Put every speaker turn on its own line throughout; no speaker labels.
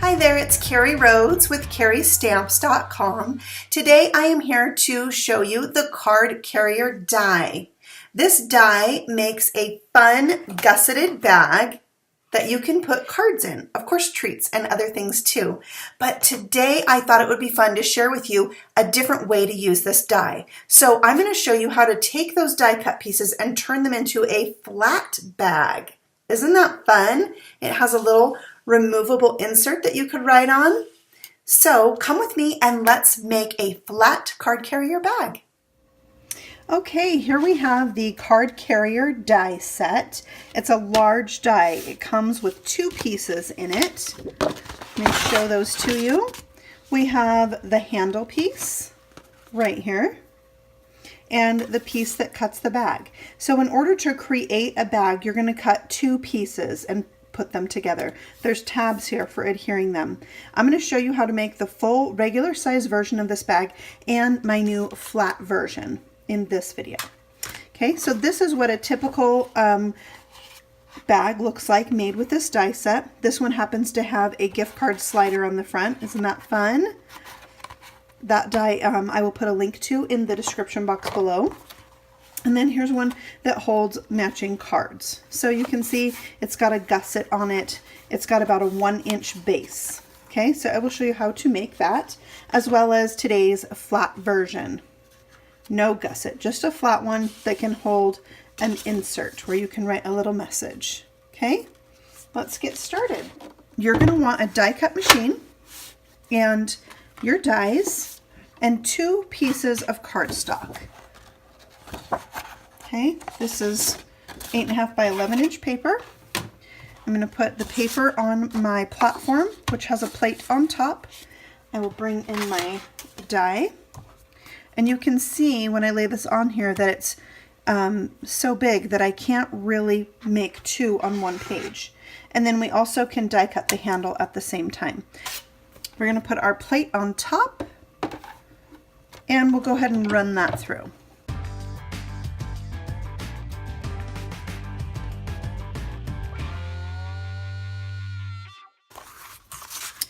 Hi there, it's Carrie Rhoades with CarrieStamps.com. Today I am here to show you the card carrier die. This die makes a fun gusseted bag that you can put cards in, of course treats and other things too. But today I thought it would be fun to share with you a different way to use this die. So I'm going to show you how to take those die cut pieces and turn them into a flat bag. Isn't that fun? It has a little removable insert that you could write on. So come with me and let's make a flat card carrier bag. Okay, here we have the card carrier die set. It's a large die. It comes with two pieces in it. Let me show those to you. We have the handle piece right here and the piece that cuts the bag. So in order to create a bag, you're going to cut two pieces and put them together. There's tabs here for adhering them. I'm going to show you how to make the full regular size version of this bag and my new flat version in this video. Okay, so this is what a typical bag looks like made with this die set. This one happens to have a gift card slider on the front. Isn't that fun? That die I will put a link to in the description box below. And then here's one that holds matching cards. So you can see it's got a gusset on it. It's got about a 1-inch base. Okay, so I will show you how to make that, as well as today's flat version. No gusset, just a flat one that can hold an insert where you can write a little message. Okay, let's get started. You're going to want a die cut machine and your dies and two pieces of cardstock. Okay, this is 8.5 by 11-inch paper. I'm going to put the paper on my platform, which has a plate on top. I will bring in my die. And you can see when I lay this on here that it's so big that I can't really make two on one page. And then we also can die cut the handle at the same time. We're going to put our plate on top and we'll go ahead and run that through.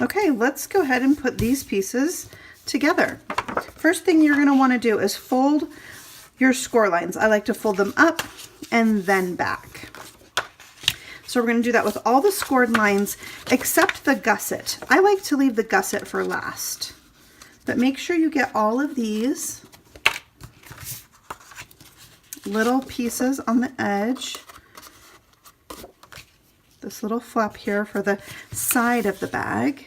Okay, let's go ahead and put these pieces together. First thing you're going to want to do is fold your score lines. I like to fold them up and then back. So we're going to do that with all the scored lines except the gusset. I like to leave the gusset for last. But make sure you get all of these little pieces on the edge. This little flap here for the side of the bag.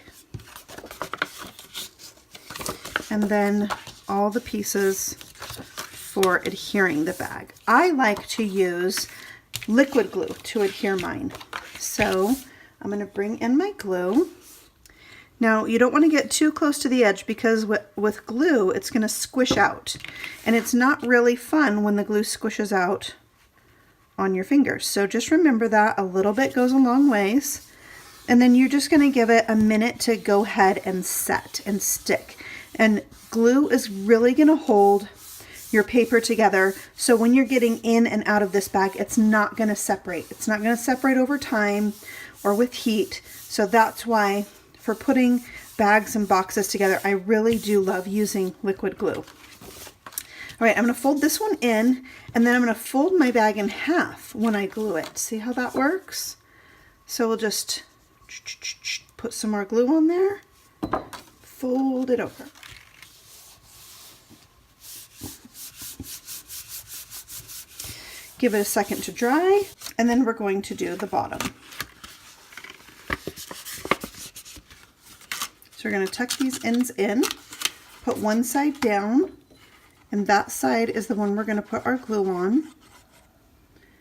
And then all the pieces for adhering the bag. I like to use liquid glue to adhere mine. So I'm going to bring in my glue. Now you don't want to get too close to the edge because with glue it's going to squish out. And it's not really fun when the glue squishes out on your fingers. So just remember that a little bit goes a long ways. And then you're just going to give it a minute to go ahead and set and stick. And glue is really going to hold your paper together. So when you're getting in and out of this bag, it's not going to separate. It's not going to separate over time or with heat. So that's why for putting bags and boxes together, I really do love using liquid glue. All right, I'm going to fold this one in and then I'm going to fold my bag in half when I glue it. See how that works? So we'll just put some more glue on there, fold it over. Give it a second to dry, and then we're going to do the bottom. So we're going to tuck these ends in, put one side down, and that side is the one we're going to put our glue on.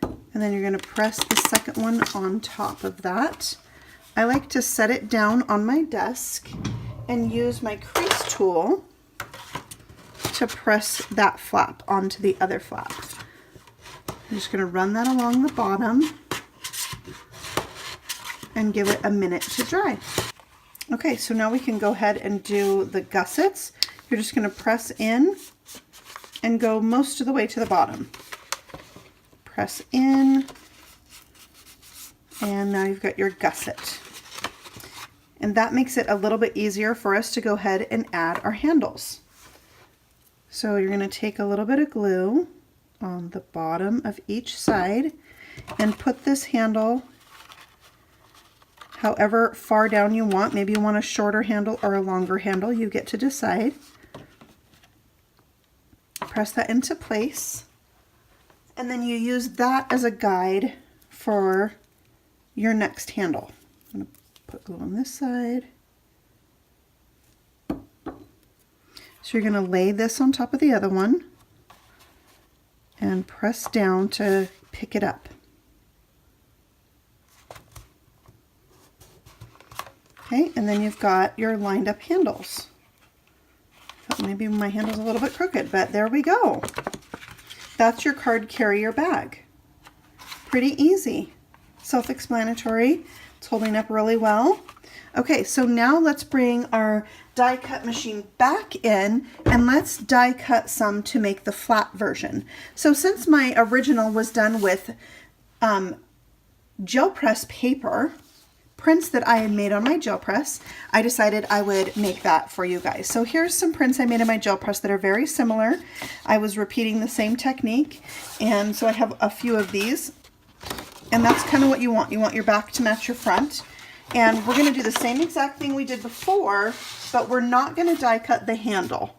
And then you're going to press the second one on top of that. I like to set it down on my desk and use my crease tool to press that flap onto the other flap. I'm just going to run that along the bottom and give it a minute to dry. Okay, so now we can go ahead and do the gussets. You're just going to press in and go most of the way to the bottom. Press in, and now you've got your gusset. and that makes it a little bit easier for us to go ahead and add our handles. So you're going to take a little bit of glue on the bottom of each side and put this handle however far down you want. Maybe you want a shorter handle or a longer handle, you get to decide. Press that into place, and then you use that as a guide for your next handle. I'm going to put glue on this side. So you're going to lay this on top of the other one and press down to pick it up. Okay, and then you've got your lined up handles. Maybe my handle's a little bit crooked, but there we go. That's your card carrier bag. Pretty easy. Self-explanatory. It's holding up really well. Okay, so now let's bring our die cut machine back in and let's die cut some to make the flat version. So since my original was done with gel press paper, prints that I had made on my gel press, I decided I would make that for you guys. So here's some prints I made in my gel press that are very similar. I was repeating the same technique, and so I have a few of these, and that's kind of what you want. You want your back to match your front, and we're going to do the same exact thing we did before, but we're not going to die cut the handle.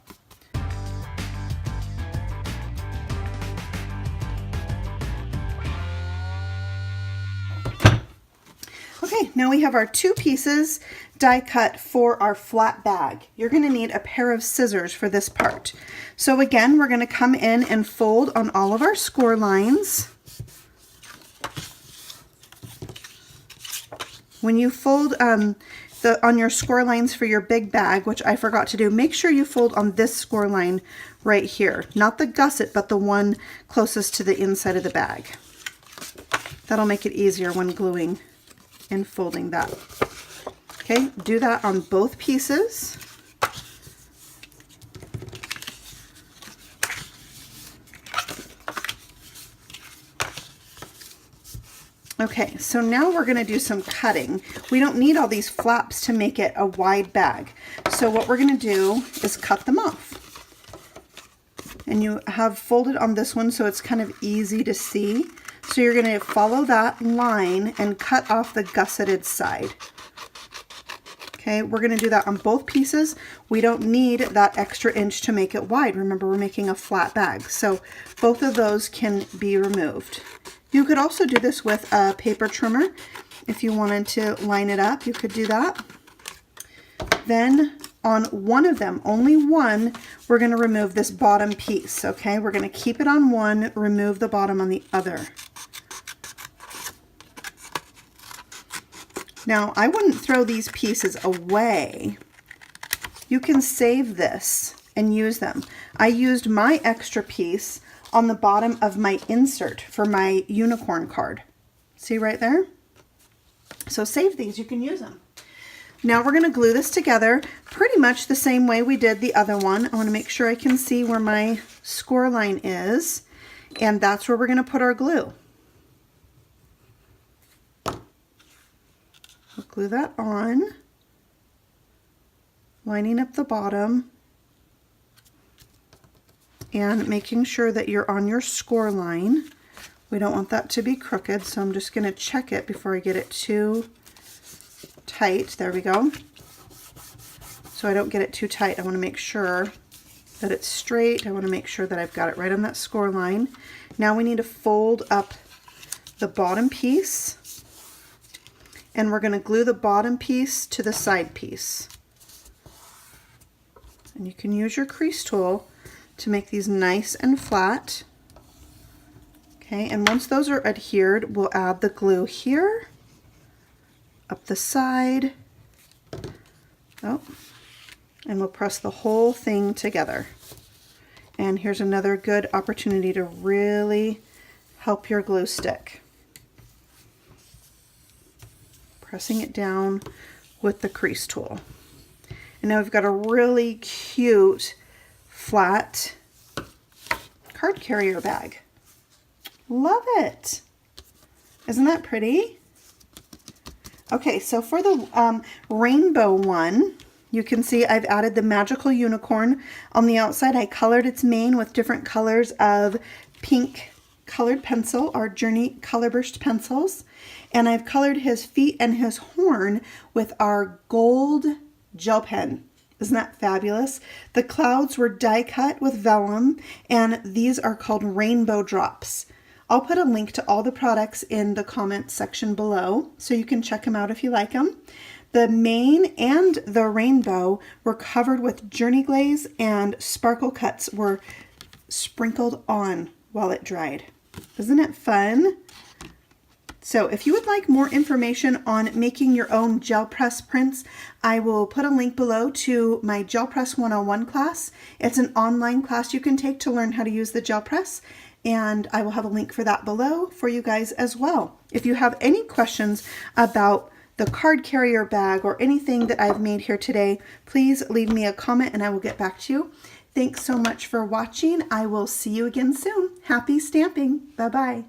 Okay, now we have our two pieces die cut for our flat bag. You're going to need a pair of scissors for this part. So again, we're going to come in and fold on all of our score lines. When you fold on your score lines for your big bag, which I forgot to do, make sure you fold on this score line right here. Not the gusset, but the one closest to the inside of the bag. That'll make it easier when gluing and folding that. Okay, do that on both pieces. Okay, so now we're going to do some cutting. We don't need all these flaps to make it a wide bag. So what we're going to do is cut them off. And you have folded on this one so it's kind of easy to see. So you're going to follow that line and cut off the gusseted side. Okay, we're going to do that on both pieces. We don't need that extra inch to make it wide. Remember, we're making a flat bag. So both of those can be removed. You could also do this with a paper trimmer. If you wanted to line it up, you could do that. Then on one of them, only one, we're going to remove this bottom piece, okay? We're going to keep it on one, remove the bottom on the other. Now, I wouldn't throw these pieces away. You can save this and use them. I used my extra piece on the bottom of my insert for my unicorn card. See right there? So save these, you can use them. Now we're going to glue this together pretty much the same way we did the other one. I want to make sure I can see where my score line is, and that's where we're going to put our glue. We'll glue that on, lining up the bottom and making sure that you're on your score line. We don't want that to be crooked, so I'm just going to check it before I get it too tight. There we go. So I don't get it too tight. I want to make sure that it's straight. I want to make sure that I've got it right on that score line. Now we need to fold up the bottom piece, and we're going to glue the bottom piece to the side piece. And you can use your crease tool to make these nice and flat. Okay, and once those are adhered, we'll add the glue here, up the side, oh, and we'll press the whole thing together. And here's another good opportunity to really help your glue stick. Pressing it down with the crease tool. And now we've got a really cute flat card carrier bag. Love it. Isn't that pretty? Okay, so for the rainbow one, you can see I've added the magical unicorn. On the outside, I colored its mane with different colors of pink colored pencil, our Journey Colorburst pencils. And I've colored his feet and his horn with our gold gel pen. Isn't that fabulous? The clouds were die cut with vellum, and these are called rainbow drops. I'll put a link to all the products in the comments section below, so you can check them out if you like them. The mane and the rainbow were covered with Journey glaze, and sparkle cuts were sprinkled on while it dried. Isn't it fun? So if you would like more information on making your own gel press prints, I will put a link below to my Gel Press 101 class. It's an online class you can take to learn how to use the gel press, and I will have a link for that below for you guys as well. If you have any questions about the card carrier bag or anything that I've made here today, please leave me a comment and I will get back to you. Thanks so much for watching. I will see you again soon. Happy stamping. Bye-bye.